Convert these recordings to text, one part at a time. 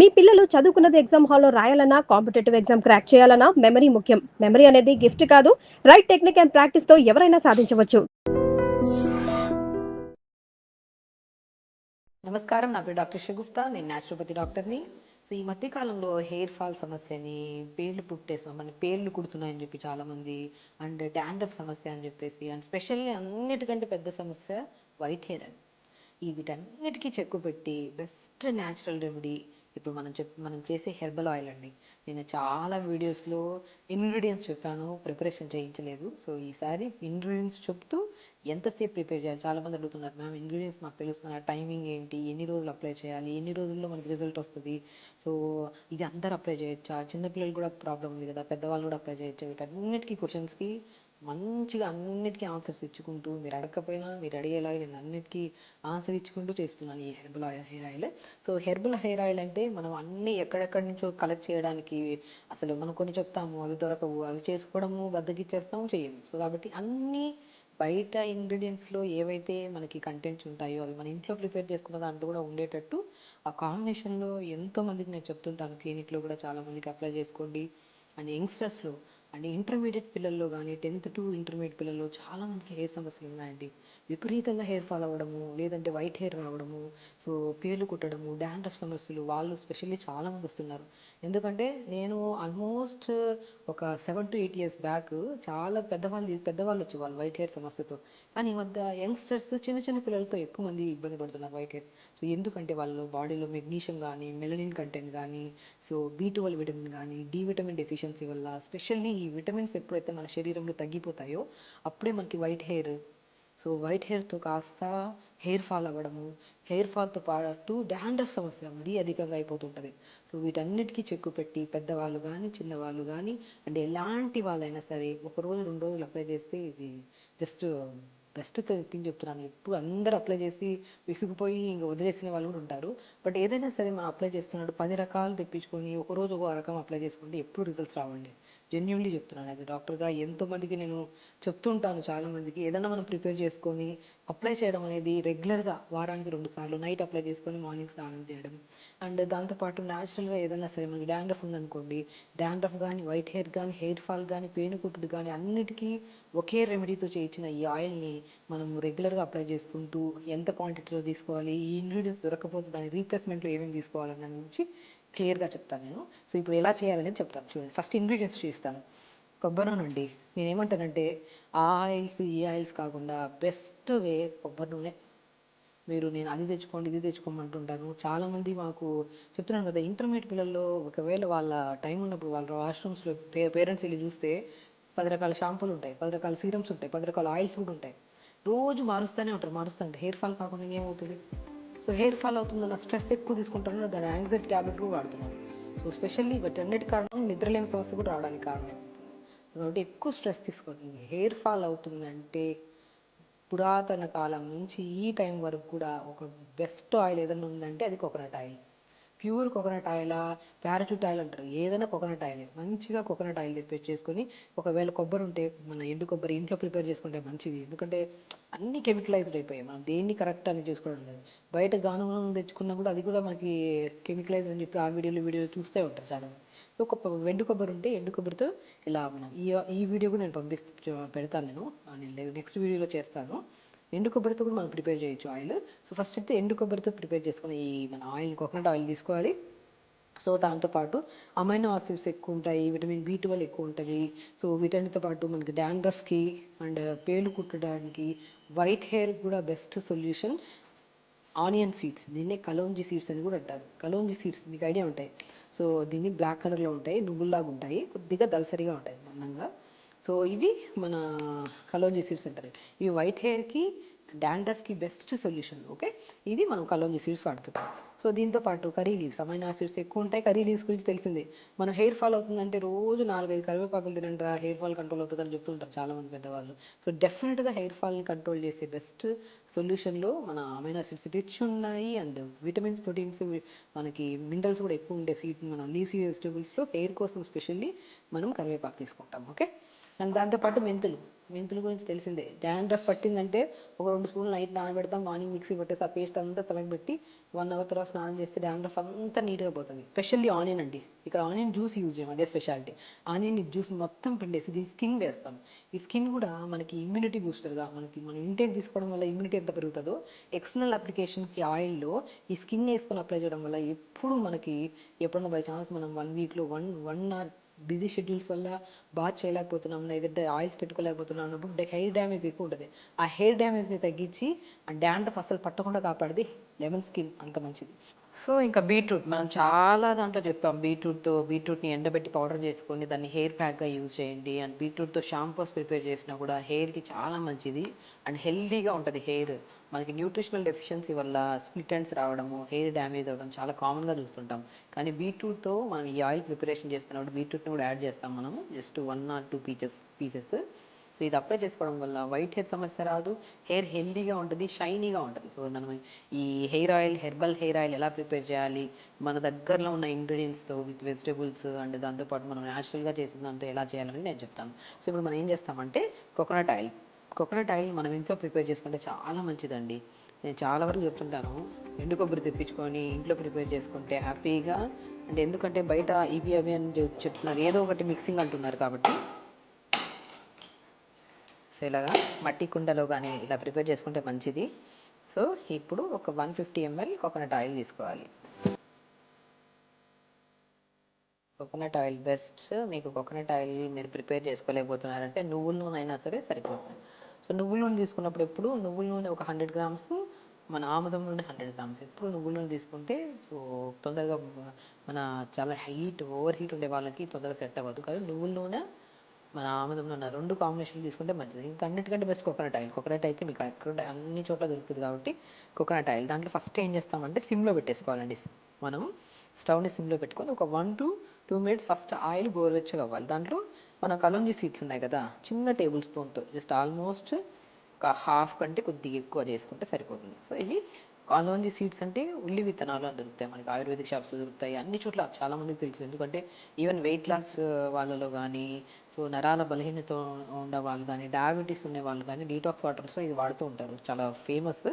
మీ పిల్లలు చదువుకున్నది ఎగ్జామ్ హాల్లో రాయాలన్నా, కాంపిటేటివ్ ఎగ్జామ్ క్రాక్ చేయాలన్నా మెమరీ ముఖ్యం. మెమరీ అనేది గిఫ్ట్ కాదు. రైట్ టెక్నిక్ అండ్ ప్రాక్టీస్‌తో ఎవరైనా సాధించవచ్చు. నమస్కారం. నా పేరు డాక్టర్ షగుప్తా. నేను న్యాచురోపతి డాక్టర్ని. సో ఈ మధ్య కాలంలో హెయిర్ ఫాల్ సమస్యని, పేర్లు మన పేర్లు కుడుతున్నాయని చెప్పి చాలామంది, అండ్ డాండ్రఫ్ సమస్య అని చెప్పేసి, అండ్ స్పెషల్లీ అన్నిటికంటే పెద్ద సమస్య వైట్ హెయిర్ అని. ఈ వీటన్నిటికీ చెక్కు పెట్టి బెస్ట్ న్యాచురల్ రెమెడీ ఇప్పుడు మనం చేసే హెర్బల్ ఆయిల్ అండి. నేను చాలా వీడియోస్లో ఇంగ్రీడియంట్స్ చెప్పాను, ప్రిపరేషన్ చేయించలేదు. సో ఈసారి ఇంగ్రీడియంట్స్ చెప్తూ ఎంతసేపు ప్రిపేర్ చేయాలి, చాలామంది అడుగుతున్నారు మ్యామ్ ఇంగ్రీడియంట్స్ మాకు తెలుస్తున్నారు, టైమింగ్ ఏంటి, ఎన్ని రోజులు అప్లై చేయాలి, ఎన్ని రోజుల్లో మనకి రిజల్ట్ వస్తుంది, సో ఇది అందరు అప్లై చేయొచ్చా, చిన్నపిల్లలు కూడా ప్రాబ్లం ఉంది కదా, పెద్దవాళ్ళు కూడా అప్లై చేయొచ్చా, వీటన్నిటికీ క్వశ్చన్స్కి మంచిగా అన్నిటికీ ఆన్సర్స్ ఇచ్చుకుంటూ, మీరు అడగకపోయినా మీరు అడిగేలాగా నేను అన్నిటికీ ఆన్సర్ ఇచ్చుకుంటూ చేస్తున్నాను ఈ hair oil. So herbal hair oil అంటే మనం అన్నీ ఎక్కడెక్కడి నుంచో కలెక్ట్ చేయడానికి, అసలు మనం కొన్ని చెప్తాము అవి దొరకవు, అవి చేసుకోవడము బద్దకిచ్చేస్తాము, చేయము. సో కాబట్టి అన్నీ బయట ఇంగ్రీడియంట్స్లో ఏవైతే మనకి కంటెంట్స్ ఉంటాయో అవి మన ఇంట్లో ప్రిపేర్ చేసుకున్న దాంట్లో కూడా ఉండేటట్టు ఆ కాంబినేషన్లో ఎంతోమందికి నేను చెప్తుంటాను, క్లినిక్లో కూడా చాలామందికి అప్లై చేసుకోండి. అండ్ యంగ్స్టర్స్లో అండ్ ఇంటర్మీడియట్ పిల్లల్లో కానీ 10th to ఇంటర్మీడియట్ పిల్లల్లో చాలామందికి హెయిర్ సమస్యలు ఉన్నాయండి. విపరీతంగా హెయిర్ ఫాల్ అవ్వడము, లేదంటే వైట్ హెయిర్ రావడము, సో పేర్లు కుట్టడము, డాండ్రఫ్ సమస్యలు, వాళ్ళు స్పెషల్లీ చాలామంది వస్తున్నారు. ఎందుకంటే నేను ఆల్మోస్ట్ ఒక 7 to 8 years బ్యాక్ చాలా పెద్దవాళ్ళు వచ్చేవాళ్ళు వైట్ హెయిర్ సమస్యతో. కానీ ఈ మధ్య యంగ్స్టర్స్ చిన్న చిన్న పిల్లలతో ఎక్కువ మంది ఇబ్బంది పడుతున్నారు వైట్ హెయిర్. సో ఎందుకంటే వాళ్ళు బాడీలో మెగ్నీషియం కానీ, మెలనిన్ కంటెంట్ కానీ, సో B12 విటమిన్ కానీ, డి విటమిన్ డెఫిషియన్సీ వల్ల, స్పెషల్లీ ఈ విటమిన్స్ ఎప్పుడైతే మన శరీరంలో తగ్గిపోతాయో అప్పుడే మనకి వైట్ హెయిర్, సో వైట్ హెయిర్తో కాస్త హెయిర్ ఫాల్ అవ్వడము, హెయిర్ ఫాల్తో పాటు డాండ్రఫ్ సమస్య మరీ అధికంగా అయిపోతుంటుంది. సో వీటన్నిటికీ చెక్కు పెట్టి పెద్దవాళ్ళు కానీ, చిన్నవాళ్ళు కానీ, అంటే ఎలాంటి వాళ్ళైనా సరే 1 రోజు 2 రోజులు అప్లై చేస్తే ఇది జస్ట్ బెస్ట్ థింగ్ చెప్తున్నాను. ఇప్పుడు అందరూ అప్లై చేసి విసిగిపోయి ఇంక వదిలేసిన వాళ్ళు కూడా ఉంటారు. బట్ ఏదైనా సరే మనం అప్లై చేస్తున్నాడు 10 రకాలు తెప్పించుకొని ఒకరోజు ఒక రకం అప్లై చేసుకుంటే ఎప్పుడు రిజల్ట్స్ రావండి. జెన్యున్లీ చెప్తున్నాను. అది డాక్టర్గా ఎంతోమందికి నేను చెప్తుంటాను. చాలామందికి ఏదైనా మనం ప్రిపేర్ చేసుకొని అప్లై చేయడం అనేది రెగ్యులర్గా వారానికి 2 సార్లు నైట్ అప్లై చేసుకొని మార్నింగ్ స్నానం చేయడం. అండ్ దాంతోపాటు న్యాచురల్గా ఏదైనా సరే మనకి డాండ్రఫ్ ఉందనుకోండి, డాండ్రఫ్ కానీ, వైట్ హెయిర్ కానీ, హెయిర్ ఫాల్ కానీ, పేనుకుట్టుడు కానీ, అన్నిటికీ ఒకే రెమెడీతో చేయించిన ఈ ఆయిల్ని మనం రెగ్యులర్గా అప్లై చేసుకుంటూ ఎంత క్వాంటిటీలో తీసుకోవాలి, ఈ ఇంగ్రీడియంట్స్ దొరకకపోతే దాని రీప్లేస్మెంట్లో ఏమేమి తీసుకోవాలన్న దాని గురించి క్లియర్గా చెప్తాను నేను. సో ఇప్పుడు ఎలా చేయాలనేది చెప్తాను చూడండి. ఫస్ట్ ఇంగ్రీడియంట్స్ చూస్తాను. కొబ్బరి నూనె అండి. నేనేమంటానంటే ఈ ఆయిల్స్ కాకుండా బెస్ట్ వే కొబ్బరి నూనె. నేను అది తెచ్చుకోండి ఇది తెచ్చుకోమంటుంటాను. చాలామంది మాకు చెప్తున్నాను కదా, ఇంటర్మీడియట్ పిల్లల్లో ఒకవేళ వాళ్ళ టైం ఉన్నప్పుడు వాళ్ళ వాష్రూమ్స్లో పేరెంట్స్ వెళ్ళి చూస్తే 10 రకాల షాంపూలు ఉంటాయి, 10 రకాల సీరమ్స్ ఉంటాయి, 10 రకాల ఆయిల్స్ కూడా ఉంటాయి. రోజు మారుస్తుంటే హెయిర్ ఫాల్ కాకుండా ఏమవుతుంది? సో హెయిర్ ఫాల్ అవుతుందన్న స్ట్రెస్ ఎక్కువ తీసుకుంటారు, దాని యాంగ్జైటీ ట్యాబ్లెట్ కూడా వాడుతున్నారు. సో స్పెషల్లీ వీటన్నిటి కారణం నిద్రలేని సమస్య కూడా రావడానికి కారణం. సో కాబట్టి ఎక్కువ స్ట్రెస్ తీసుకోండి. హెయిర్ ఫాల్ అవుతుందంటే పురాతన కాలం నుంచి ఈ టైం వరకు కూడా ఒక బెస్ట్ ఆయిల్ ఏదైనా ఉందంటే అది కోకోనట్ ఆయిల్. ప్యూర్ కోకోనట్ ఆయిలా, పారాచూట్ ఆయిల్ అంటారు, ఏదైనా కోకోనట్ ఆయిల్. మంచిగా కోకోనట్ ఆయిల్ తెప్పించేసుకొని, ఒకవేళ కొబ్బరి ఉంటే మన ఎండు కొబ్బరి ఇంట్లో ప్రిపేర్ చేసుకుంటే మంచిది. ఎందుకంటే అన్నీ కెమికలైజ్డ్ అయిపోయాయి, మనం దేన్ని కరెక్ట్ అని చేసుకోవడం లేదు. బయట గానుగను తెచ్చుకున్నా కూడా అది కూడా మనకి కెమికలైజ్ అని చెప్పి ఆ వీడియోలు చూస్తూ ఉంటారు చాలామంది. సో ఒక ఎండు కొబ్బరి ఉంటే ఎండు కొబ్బరితో ఇలా మనం ఈ వీడియో కూడా నేను పెడతాను. నేను నెక్స్ట్ వీడియోలో చేస్తాను. ఎండు కొబ్బరితో కూడా మనం ప్రిపేర్ చేయొచ్చు ఆయిల్. సో ఫస్ట్ అయితే ఎండు కొబ్బరితో ప్రిపేర్ చేసుకుని ఈ మన ఆయిల్, కోకోనట్ ఆయిల్ తీసుకోవాలి. సో దాంతోపాటు అమైనో ఆసిడ్స్ ఎక్కువ ఉంటాయి, విటమిన్ B12 ఎక్కువ ఉంటుంది. సో వీటన్నిటితో పాటు మనకి డాండ్రఫ్కి అండ్ పేలు కుట్టడానికి, వైట్ హెయిర్ కూడా బెస్ట్ సొల్యూషన్ ఆనియన్ సీడ్స్. దీన్నే కలోంజీ సీడ్స్ అని కూడా అంటారు. కలోంజీ సీడ్స్ మీకు ఐడియా ఉంటాయి. సో దీన్ని బ్లాక్ కలర్లో ఉంటాయి, నువ్వుల్లాగా ఉంటాయి, కొద్దిగా దలసరిగా ఉంటాయి మందంగా. సో ఇవి మన కలోంజీ సీడ్స్ అంటారు. ఇవి వైట్ హెయిర్కి, డాండ్రఫ్కి బెస్ట్ సొల్యూషన్. ఓకే, ఇది మనం కలోంజీ సీడ్స్ వాడుతున్నాం. సో దీంతో పాటు కర్రీ లీవ్స్, అమైనో ఆసిడ్స్ ఎక్కువ ఉంటాయి. కర్రీ లీవ్స్ గురించి తెలిసిందే. మనం హెయిర్ ఫాల్ అవుతుందంటే రోజు 4-5 కరివేపాకులు తినండిరా హెయిర్ ఫాల్ కంట్రోల్ అవుతుందని చెప్తుంటారు చాలామంది పెద్దవాళ్ళు. సో డెఫినెట్గా హెయిర్ ఫాల్ని కంట్రోల్ చేసే బెస్ట్ సొల్యూషన్లో మన అమైనో ఆసిడ్స్ రిచ్ ఉన్నాయి. అండ్ విటమిన్స్, ప్రోటీన్స్, మనకి మినరల్స్ కూడా ఎక్కువ ఉండే మన లీఫీ వెజిటబుల్స్లో హెయిర్ కోసం స్పెషల్లీ మనం కరివేపాకు తీసుకుంటాం. ఓకే, అండ్ దాంతోపాటు మెంతులు గురించి తెలిసిందే. డాండ్రఫ్ పట్టిందంటే ఒక 2 స్పూన్లు నైట్ నానబెడతాం, మార్నింగ్ మిక్సీ పట్టేసి ఆ పేస్ట్ అంతా తలకి పెట్టి 1 అవర్ తర్వాత స్నానం చేస్తే డాండ్రఫ్ అంతా నీట్గా పోతుంది. స్పెషల్లీ ఆనియన్ అండి. ఇక్కడ ఆనియన్ జ్యూస్ యూజ్ చేయం, అదే స్పెషాలిటీ. ఆనియన్ జ్యూస్ మొత్తం పిండేసి దీని స్కిన్ వేస్తాం. ఈ స్కిన్ కూడా మనకి ఇమ్యూనిటీ బూస్టర్గా, మనం ఇంటేక్ తీసుకోవడం వల్ల ఇమ్యూనిటీ ఎంత పెరుగుతుందో, ఎక్స్టర్నల్ అప్లికేషన్కి ఆయిల్లో ఈ స్కిన్ వేసుకొని అప్లై చేయడం వల్ల ఎప్పుడు మనకి ఎప్పుడన్నా బై ఛాన్స్ మనం 1 వీక్లో వన్ ఆర్ బిజీ షెడ్యూల్స్ వల్ల బాత్ చేయలేకపోతున్నాం, లేదంటే ఆయిల్స్ పెట్టుకోలేకపోతున్నాం అన్నప్పుడు హెయిర్ డ్యామేజ్ ఎక్కువ ఉంటుంది. ఆ హెయిర్ డ్యామేజ్ని తగ్గించి ఆ డాండ్రఫ్ అసలు పట్టకుండా కాపాడేది లెమన్ స్కిన్, అంత మంచిది. సో ఇంకా బీట్రూట్ మనం చాలా దాంట్లో చెప్పాం. బీట్రూట్ని ఎండబెట్టి పౌడర్ చేసుకొని దాన్ని హెయిర్ ప్యాక్గా యూజ్ చేయండి. అండ్ బీట్రూట్తో షాంపూస్ ప్రిపేర్ చేసినా కూడా హెయిర్కి చాలా మంచిది అండ్ హెల్దీగా ఉంటుంది హెయిర్. మనకి న్యూట్రిషనల్ డెఫిషియన్సీ వల్ల స్ప్లిట్ ఎండ్స్ రావడము, హెయిర్ డ్యామేజ్ అవ్వడం చాలా కామన్గా చూస్తుంటాం. కానీ బీట్రూట్తో మనం ఈ ఆయిల్ ప్రిపరేషన్ చేస్తున్నప్పుడు బీట్రూట్ని కూడా యాడ్ చేస్తాం మనము, జస్ట్ 1 or 2 పీసెస్. సో ఇది అప్లై చేసుకోవడం వల్ల వైట్ హెయిర్ సమస్య రాదు, హెయిర్ హెల్దీగా ఉంటుంది, షైనీగా ఉంటుంది. సో మనం ఈ hair oil, herbal hair oil ఎలా ప్రిపేర్ చేయాలి, మన దగ్గరలో ఉన్న ఇంగ్రీడియంట్స్తో విత్ వెజిటేబుల్స్ అండ్ దాంతోపాటు మనం న్యాచురల్గా చేసిన దాంతో ఎలా చేయాలని నేను చెప్తాను. సో ఇప్పుడు మనం ఏం చేస్తామంటే కోకోనట్ ఆయిల్ మనం ఇంట్లో ప్రిపేర్ చేసుకుంటే చాలా మంచిదండి. నేను చాలా వరకు చెప్తుంటాను, ఎండు కొబ్బరి తెప్పించుకొని ఇంట్లో ప్రిపేర్ చేసుకుంటే హ్యాపీగా. అంటే ఎందుకంటే బయట ఇవి అవి అని చెప్తున్నారు, ఏదో ఒకటి మిక్సింగ్ అంటున్నారు కాబట్టి. సో ఇలాగా మట్టి కుండలో కానీ ఇలా ప్రిపేర్ చేసుకుంటే మంచిది. సో ఇప్పుడు ఒక 150 ml కోకోనట్ ఆయిల్ తీసుకోవాలి. Coconut oil best. మీకు కోకోనట్ ఆయిల్ మీరు ప్రిపేర్ చేసుకోలేకపోతున్నారంటే నువ్వుల నూనె అయినా సరే సరిపోతుంది. సో నువ్వుల నూనె తీసుకున్నప్పుడు ఎప్పుడు నువ్వుల నూనె ఒక 100 grams, మన ఆముదం నూనె 100 grams. ఎప్పుడు నువ్వుల నూనె తీసుకుంటే సో తొందరగా మన చాలా ఓవర్ హీట్ ఉండే వాళ్ళకి తొందరగా సెట్ అవ్వదు కదా. నువ్వుల నూనె, మన ఆముదం నూనె 2 కాంబినేషన్ తీసుకుంటే మంచిది. ఇంకా అన్నిటికంటే బెస్ట్ కోకోనట్ ఆయిల్. కోకోనట్ అయితే మీకు ఎక్కడ అన్ని చోట్ల దొరుకుతుంది కాబట్టి కోకోనట్ ఆయిల్. దాంట్లో ఫస్ట్ ఏం చేస్తామంటే సిమ్లో పెట్టేసుకోవాలండి. మనం స్టవ్ని సిమ్లో పెట్టుకొని ఒక 1 to 2 minutes ఫస్ట్ ఆయిల్ గోరువెచ్చగా అవ్వాలి. దాంట్లో మన కలోంజీ సీడ్స్ ఉన్నాయి కదా, చిన్న టేబుల్ స్పూన్తో జస్ట్ ఆల్మోస్ట్ ఒక హాఫ్ కంటే కొద్దిగా ఎక్కువ చేసుకుంటే సరిపోతుంది. సో ఇది కలోంజీ సీడ్స్ అంటే ఉల్లి విత్తనాలు అని దొరుకుతాయి మనకి, ఆయుర్వేదిక్ షాప్స్లో దొరుకుతాయి అన్ని చోట్ల, చాలామందికి తెలుసు. ఎందుకంటే ఈవెన్ వెయిట్ లాస్ వాళ్ళలో కానీ, సో నరాల బలహీనత ఉన్న వాళ్ళు కానీ, డయాబెటీస్ ఉండే వాళ్ళు కానీ డీటాక్స్ వాటర్స్లో ఇది వాడుతూ ఉంటారు, చాలా ఫేమస్.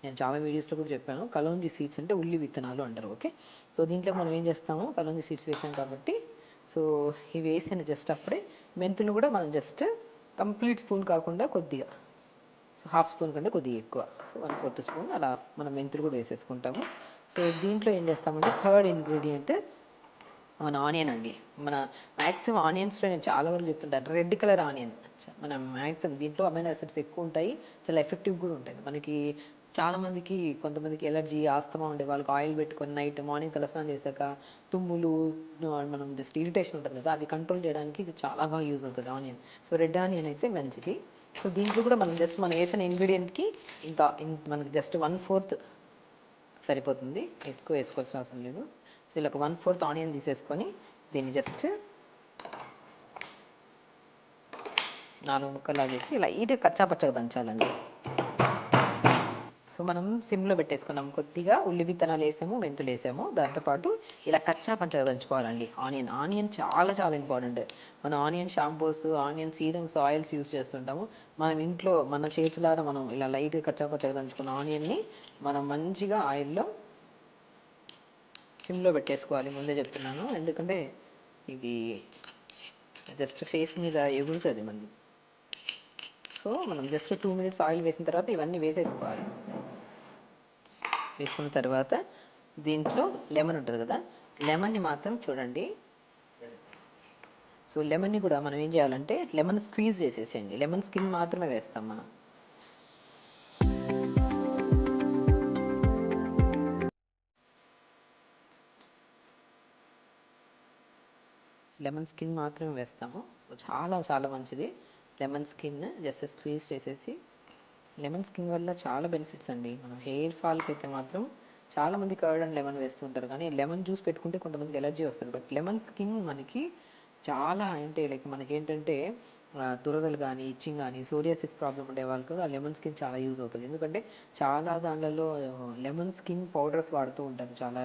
నేను చాలా వీడియోస్లో కూడా చెప్పాను. కలోంజీ సీడ్స్ అంటే ఉల్లి విత్తనాలు అంటారు. ఓకే, సో దీంట్లో మనం ఏం చేస్తాము, కలోంజీ సీడ్స్ వేసాం కాబట్టి సో ఇవి వేసిన జస్ట్ అప్పుడే మెంతులు కూడా మనం జస్ట్ కంప్లీట్ స్పూన్ కాకుండా కొద్దిగా, సో హాఫ్ స్పూన్ కంటే కొద్దిగా ఎక్కువ, సో 1/4 స్పూన్ అలా మనం మెంతులు కూడా వేసేసుకుంటాము. సో దీంట్లో ఏం చేస్తామంటే థర్డ్ ఇంగ్రీడియంట్ మన ఆనియన్ అండి. మన మ్యాక్సిమం ఆనియన్స్లో నేను చాలా వరకు చెప్తుంటాను, రెడ్ కలర్ ఆనియన్. మనం మ్యాక్సిమం దీంట్లో అమైనో యాసిడ్స్ ఎక్కువ ఉంటాయి, చాలా ఎఫెక్టివ్ కూడా ఉంటుంది. మనకి చాలామందికి, కొంతమందికి ఎలర్జీ, ఆస్తమా ఉండే వాళ్ళకి ఆయిల్ పెట్టుకొని నైట్ మార్నింగ్ తలస్నానం చేశాక తుమ్ములు, మనం జస్ట్ ఇరిటేషన్ ఉంటుంది కదా, అది కంట్రోల్ చేయడానికి ఇది చాలా బాగా యూజ్ అవుతుంది ఆనియన్. సో రెడ్ ఆనియన్ అయితే మంచిది. సో దీంట్లో కూడా మనం వేసిన ఇంగ్రీడియంట్కి మనకి జస్ట్ 1/4 సరిపోతుంది, ఎక్కువ వేసుకోవాల్సిన అవసరం లేదు. సో ఇలా ఒక 1/4 ఆనియన్ తీసేసుకొని దీన్ని జస్ట్ 4 ముక్కలా చేసి లైట్గా కచ్చాపచ్చగా దంచాలండి. సో మనం సిమ్లో పెట్టేసుకున్నాం, కొద్దిగా ఉల్లి విత్తనాలు వేసాము, మెంతులు వేసాము, దాంతోపాటు ఇలా కచ్చా పచ్చగా దంచుకోవాలండి. ఆనియన్ చాలా చాలా ఇంపార్టెంట్. మన onion shampoos, onion serums, oils use చేస్తుంటాము. మనం ఇంట్లో మన చేతులారా మనం ఇలా లైట్గా కచ్చా పచ్చగా దంచుకున్న ఆనియన్ని మనం మంచిగా ఆయిల్లో సిమ్లో పెట్టేసుకోవాలి. ముందే చెప్తున్నాను, ఎందుకంటే ఇది జస్ట్ ఫేస్ మీద ఎగురుతుంది మళ్ళీ. సో మనం జస్ట్ 2 minutes ఆయిల్ వేసిన తర్వాత ఇవన్నీ వేసేసుకోవాలి. వేసుకున్న తర్వాత దీంట్లో లెమన్ ఉంటుంది కదా, లెమన్ని మాత్రం చూడండి. సో లెమన్ని కూడా మనం ఏం చేయాలంటే లెమన్ స్క్వీజ్ చేసేసేయండి, లెమన్ స్కిన్ మాత్రమే వేస్తాం మనం. లెమన్ స్కిన్ మాత్రమే వేస్తాము. సో చాలా చాలా మంచిది. లెమన్ స్కిన్ జస్ట్ స్క్వీజ్ చేసేసి, లెమన్ స్కిన్ వల్ల చాలా బెనిఫిట్స్ అండి. మనం హెయిర్ ఫాల్కి అయితే మాత్రం చాలామంది కర్డ్ అండ్ లెమన్ వేస్తుంటారు, కానీ లెమన్ జ్యూస్ పెట్టుకుంటే కొంతమందికి ఎలర్జీ వస్తుంది. బట్ లెమన్ స్కిన్ మనకి చాలా, అంటే లైక్ మనకి ఏంటంటే దురదలు కానీ, ఇచ్చింగ్ కానీ, సోరియాసిస్ ప్రాబ్లం ఉండే వాళ్ళకు ఆ లెమన్ స్కిన్ చాలా యూజ్ అవుతుంది. ఎందుకంటే చాలా దాంట్లో లెమన్ స్కిన్ పౌడర్స్ వాడుతూ ఉంటారు చాలా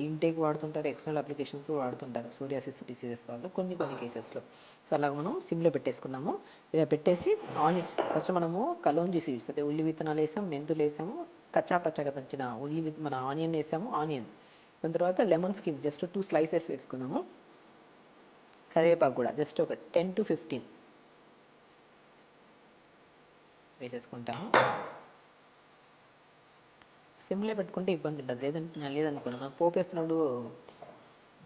ఇంటేక్ వాడుతుంటారు, ఎక్స్టర్నల్ అప్లికేషన్స్ వాడుతుంటారు సోరియాసిస్ డిసీజెస్ వాళ్ళు కొన్ని కొన్ని కేసెస్లో. సో అలాగ మనం సిమ్లో పెట్టేసుకున్నాము. ఇలా పెట్టేసి ఆనియన్ ఫస్ట్ మనము కలోంజీ సీడ్స్ అంటే ఉల్లి విత్తనాలు వేసాము, మెంతులు వేసాము, కచ్చా పచ్చగా దంచిన మన ఆనియన్ వేసాము, దాని తర్వాత లెమన్ స్కిన్ జస్ట్ 2 స్లైసెస్ వేసుకున్నాము. కరివేపాకు కూడా జస్ట్ ఒక 10 to 15 వేసేసుకుంటాము. సిమ్లో పెట్టుకుంటే ఇబ్బంది ఉంటుంది, లేదనుకోండి మనం పోపు వేస్తున్నప్పుడు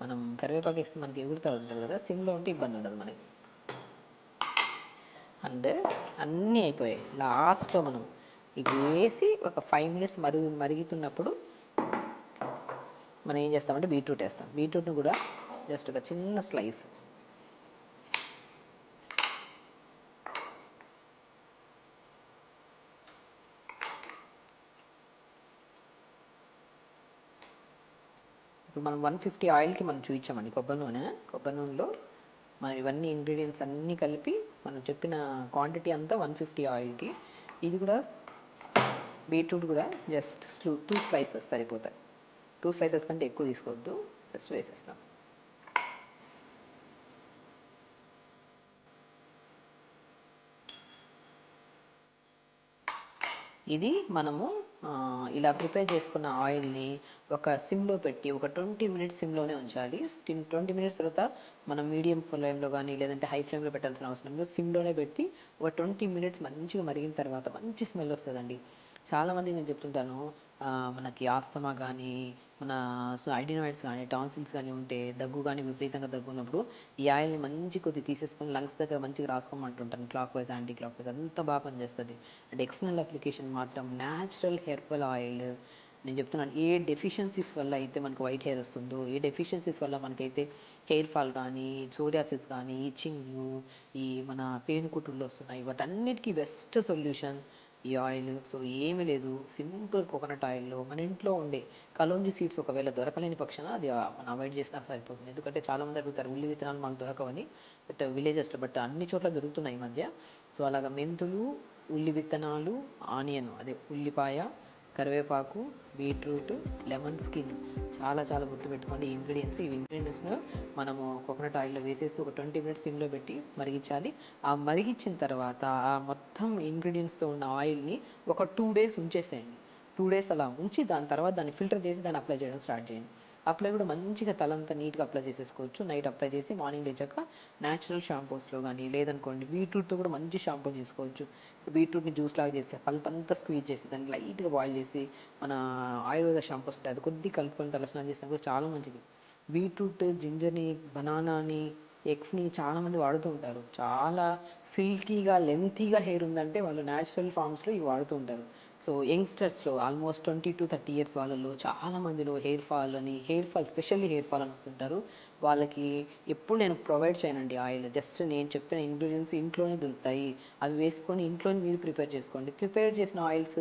మనం కరివేపాకు వేస్తే మనకి ఎగురుతూ ఉంటుంది కదా, సిమ్లో ఉంటే ఇబ్బంది ఉండదు మనకి. అండ్ అన్నీ అయిపోయాయి, లాస్ట్లో మనం ఇవి వేసి ఒక 5 minutes మరుగుతున్నప్పుడు మనం ఏం చేస్తామంటే బీట్రూట్ వేస్తాం. బీట్రూట్ని కూడా జస్ట్ ఒక చిన్న స్లైస్ ఇప్పుడు మనం 150 ఆయిల్కి మనం చూపించామండి కొబ్బరి నూనెలో మనం ఇవన్నీ ఇంగ్రీడియంట్స్ అన్నీ కలిపి మనం చెప్పిన క్వాంటిటీ అంతా 150 ఆయిల్కి. ఇది కూడా బీట్రూట్ కూడా జస్ట్ 2 స్లైసెస్ సరిపోతాయి. 2 స్లైసెస్ కంటే ఎక్కువ తీసుకోవద్దు, జస్ట్ వేసేస్తాం. ఇది మనము ఇలా ప్రిపేర్ చేసుకున్న ఆయిల్ని ఒక సిమ్లో పెట్టి ఒక 20 minutes సిమ్లోనే ఉంచాలి. 20 minutes తర్వాత మనం మీడియం ఫ్లేమ్లో కానీ లేదంటే హై ఫ్లేమ్లో పెట్టాల్సిన అవసరం లేదు. సిమ్లోనే పెట్టి ఒక 20 minutes మంచిగా మరిగిన తర్వాత మంచి స్మెల్ వస్తుందండి. చాలామంది నేను చెప్తుంటాను, మనకి ఆస్తమా కానీ మన ఐడినాయిడ్స్ కానీ టాన్సిల్స్ కానీ ఉంటే, దగ్గు కానీ విపరీతంగా దగ్గు ఉన్నప్పుడు ఈ ఆయిల్ని మంచి కొద్ది తీసేసుకొని లంగ్స్ దగ్గర మంచిగా రాసుకోమంటుంటాను. Clockwise anti clockwise అంతా బాగా పనిచేస్తుంది. అండ్ ఎక్స్టర్నల్ అప్లికేషన్ మాత్రం న్యాచురల్ హెర్బల్ ఆయిల్. నేను చెప్తున్నాను, ఏ డెఫిషియన్సీస్ వల్ల అయితే మనకు వైట్ హెయిర్ వస్తుందో, ఏ డెఫిషియన్సీస్ వల్ల మనకైతే హెయిర్ ఫాల్ కానీ సోరియాసిస్ కానీ ఇచ్చింగ్ ఈ మన పేను కుట్టుళ్ళు వస్తున్నాయి, వాటన్నిటికీ బెస్ట్ సొల్యూషన్ ఈ ఆయిల్. సో ఏమీ లేదు, సింపుల్ కోకోనట్ ఆయిల్లో మన ఇంట్లో ఉండే కలోంజీ సీడ్స్ ఒకవేళ దొరకలేని పక్షాన అది మనం అవాయిడ్ చేసినా సరిపోతుంది. ఎందుకంటే చాలామంది అడుగుతారు ఉల్లి విత్తనాలు మాకు దొరకవని, బట్ విలేజెస్లో బట్ అన్ని చోట్ల దొరుకుతున్నాయి ఈ మధ్య. సో అలాగా మెంతులు, ఉల్లి విత్తనాలు, ఆనియన్ అదే ఉల్లిపాయ, కరివేపాకు, బీట్రూట్, లెమన్ స్కిన్ చాలా చాలా గుర్తుపెట్టుకోండి. ఈ ఇంగ్రీడియంట్స్ను మనము కోకోనట్ ఆయిల్లో వేసేసి ఒక 20 minutes సిమ్లో పెట్టి మరిగించాలి. ఆ మరిగించిన తర్వాత ఆ మొత్తం ఇంగ్రీడియంట్స్తో ఉన్న ఆయిల్ని ఒక 2 days ఉంచేసేయండి. 2 days అలా ఉంచి దాని తర్వాత దాన్ని ఫిల్టర్ చేసి దాన్ని అప్లై చేయడం స్టార్ట్ చేయండి. అప్లై కూడా మంచిగా తలంతా నీట్గా అప్లై చేసేసుకోవచ్చు. నైట్ అప్లై చేసి మార్నింగ్ లేచాక న్యాచురల్ షాంపూస్లో కానీ లేదనుకోండి బీట్రూట్తో కూడా మంచి షాంపూ చేసుకోవచ్చు. బీట్రూట్ని జ్యూస్ లాగా చేసి పల్ప్ అంతా స్క్వీజ్ చేసి దాన్ని లైట్గా బాయిల్ చేసి మన ఆయుర్వేద షాంపూస్ ఉంటాయి అది కొద్ది కలుపుకొని తలస్నానం చేసినా కూడా చాలా మంచిది. బీట్రూట్, జింజర్ని, బనానాని, ఎగ్స్ని చాలామంది వాడుతూ ఉంటారు. చాలా సిల్కీగా లెంతీగా హెయిర్ ఉందంటే వాళ్ళు న్యాచురల్ ఫామ్స్లో ఇవి వాడుతూ ఉంటారు. సో యంగ్స్టర్స్లో ఆల్మోస్ట్ 20 to 30 years వాళ్ళలో చాలా మందిలో hair fall specially hair fall అని వస్తుంటారు. వాళ్ళకి ఎప్పుడు నేను ప్రొవైడ్ చేయనండి ఆయిల్. జస్ట్ నేను చెప్పిన ఇంగ్రీడియంట్స్ ఇంట్లోనే దొరుకుతాయి, అవి వేసుకొని ఇంట్లోనే మీరు ప్రిపేర్ చేసుకోండి. ప్రిపేర్ చేసిన ఆయిల్స్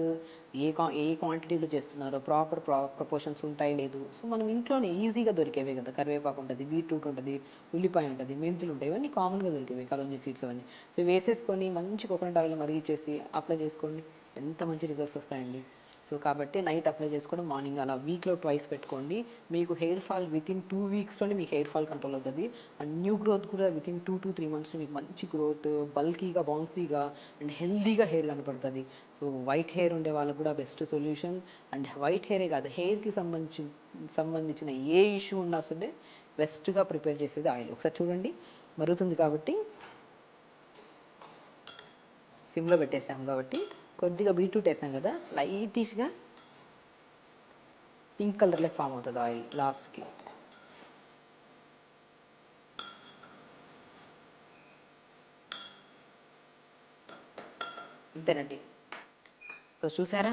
ఏ క్వాంటిటీలో చేస్తున్నారో ప్రాపర్ ప్రపోర్షన్స్ ఉంటాయి లేదు, సో మనం ఇంట్లోనే ఈజీగా దొరికేవే కదా. కరివేపాకు ఉంటుంది, బీట్రూట్ ఉంటుంది, ఉల్లిపాయ ఉంటుంది, మెంతులు ఉంటాయి, ఇవన్నీ కామన్గా దొరికేవి కలోంజీ సీడ్స్ అవన్నీ. సో వేసేసుకొని మంచి కోకోనట్ ఆయిల్ మరిగించేసి అప్లై చేసుకోండి, ఎంత మంచి రిజల్ట్స్ వస్తాయండి. సో కాబట్టి నైట్ అప్లై చేసుకోండి, మార్నింగ్ అలా వీక్లో ట్వైస్ పెట్టుకోండి. మీకు హెయిర్ ఫాల్ వితిన్ 2 weeksలోనే మీకు హెయిర్ ఫాల్ కంట్రోల్ అవుతుంది. అండ్ న్యూ గ్రోత్ కూడా వితిన్ 2 to 3 monthsలో మీకు మంచి గ్రోత్, బల్కీగా, బౌన్సీగా అండ్ హెల్దీగా హెయిర్ కనపడుతుంది. సో వైట్ హెయిర్ ఉండే వాళ్ళకు కూడా బెస్ట్ సొల్యూషన్. అండ్ వైట్ హెయిరే కాదు, హెయిర్కి సంబంధించిన ఏ ఇష్యూ ఉన్నా సరే బెస్ట్గా ప్రిపేర్ చేసేది ఆయిల్. ఒకసారి చూడండి, మరుగుతుంది కాబట్టి సిమ్లో పెట్టేసాం కాబట్టి కొద్దిగా బీట్రూట్ వేసాం కదా, లైటిష్గా పింక్ కలర్లో ఫామ్ అవుతుంది ఆయిల్ లాస్ట్కి. అంతేనండి. సో చూసారా,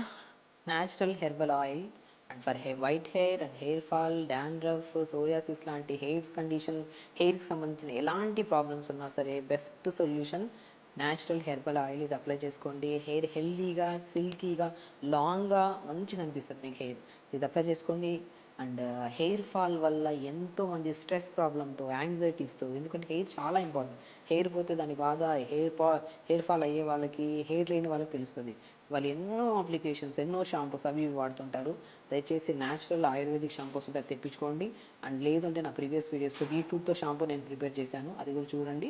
natural herbal oil and for white hair and hair fall, dandruff, psoriasis లాంటి హెయిర్కి సంబంధించిన ఎలాంటి ప్రాబ్లమ్స్ ఉన్నా సరే best solution natural herbal oil. ఇది అప్లై చేసుకోండి, హెయిర్ హెల్దీగా, సిల్కీగా, లాంగ్గా మంచిగా అనిపిస్తుంది మీకు హెయిర్. ఇది అప్లై చేసుకోండి. అండ్ హెయిర్ ఫాల్ వల్ల ఎంతోమంది స్ట్రెస్ ప్రాబ్లంతో, యాంగ్జైటీస్తో, ఎందుకంటే హెయిర్ చాలా ఇంపార్టెంట్. హెయిర్ పోతే దాని బాధ హెయిర్ ఫాల్ అయ్యే వాళ్ళకి, హెయిర్ లేని వాళ్ళకి తెలుస్తుంది. సో వాళ్ళు ఎన్నో అప్లికేషన్స్, ఎన్నో షాంపూస్ అవి ఇవి వాడుతుంటారు. దయచేసి న్యాచురల్ ఆయుర్వేదిక్ షాంపూస్ ఉంటే తెప్పించుకోండి. అండ్ లేదంటే నా ప్రీవియస్ వీడియోస్లో బీట్రూట్తో షాంపూ నేను ప్రిపేర్ చేశాను, అది కూడా చూడండి.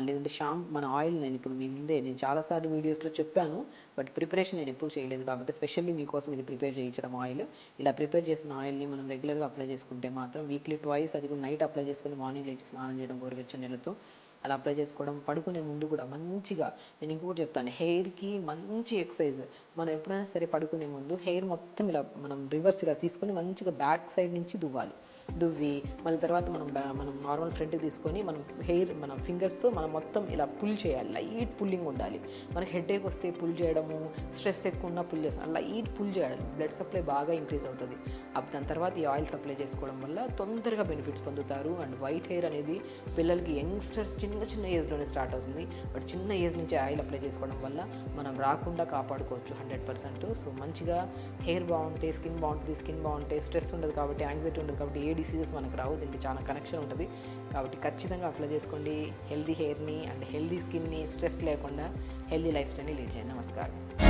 లేదంటే మన ఆయిల్ నేను ఇప్పుడు మీ ముందే నేను చాలాసార్లు వీడియోస్లో చెప్పాను, బట్ ప్రిపరేషన్ నేను ఎప్పుడు చేయలేదు కాబట్టి స్పెషల్లీ మీకోసం ఇది ప్రిపేర్ చేయించడం ఆయిల్. ఇలా ప్రిపేర్ చేసిన ఆయిల్ని మనం రెగ్యులర్గా అప్లై చేసుకుంటే మాత్రం వీక్లీ ట్వైస్, అది కూడా నైట్ అప్లై చేసుకుని మార్నింగ్ లేచి స్నానం చేయడం గోరువెచ్చని నీళ్ళతో అలా అప్లై చేసుకోవడం. పడుకునే ముందు కూడా మంచిగా, నేను ఇంకొకటి చెప్తాను, హెయిర్కి మంచి ఎక్సర్సైజ్. మనం ఎప్పుడైనా సరే పడుకునే ముందు హెయిర్ మొత్తం ఇలా మనం రివర్స్గా తీసుకొని మంచిగా బ్యాక్ సైడ్ నుంచి దువ్వి మళ్ళీ తర్వాత మనం నార్మల్ ఫ్రంట్కి తీసుకొని మన ఫింగర్స్తో మనం మొత్తం ఇలా పుల్ చేయాలి. లైట్ పుల్లింగ్ ఉండాలి. మనకి హెడేక్ వస్తే పుల్ చేయడము, స్ట్రెస్ ఎక్కువ ఉన్న పుల్ చేస్తాం, లైట్ పుల్ చేయాలి. బ్లడ్ సప్లై బాగా ఇంక్రీజ్ అవుతుంది. దాని తర్వాత ఈ ఆయిల్ సప్లై చేసుకోవడం వల్ల తొందరగా బెనిఫిట్స్ పొందుతారు. అండ్ వైట్ హెయిర్ అనేది పిల్లలకి, యంగ్స్టర్స్ చిన్న ఏజ్లోనే స్టార్ట్ అవుతుంది, బట్ చిన్న ఏజ్ నుంచి ఆయిల్ అప్లై చేసుకోవడం వల్ల మనం రాకుండా కాపాడుకోవచ్చు 100%. సో మంచిగా హెయిర్ బాగుంటే స్కిన్ బాగుంటుంది, స్కిన్ బాగుంటే స్ట్రెస్ ఉండదు కాబట్టి, యాంగ్జైటీ ఉండదు కాబట్టి ఏ డిసీజెస్ మనకు రావు. దీనికి చాలా కనెక్షన్ ఉంటుంది కాబట్టి ఖచ్చితంగా అప్లై చేసుకోండి. హెల్దీ హెయిర్ని అండ్ హెల్దీ స్కిన్ని, స్ట్రెస్ లేకుండా హెల్దీ లైఫ్ స్టైల్ని లీడ్ చేయండి. నమస్కారం.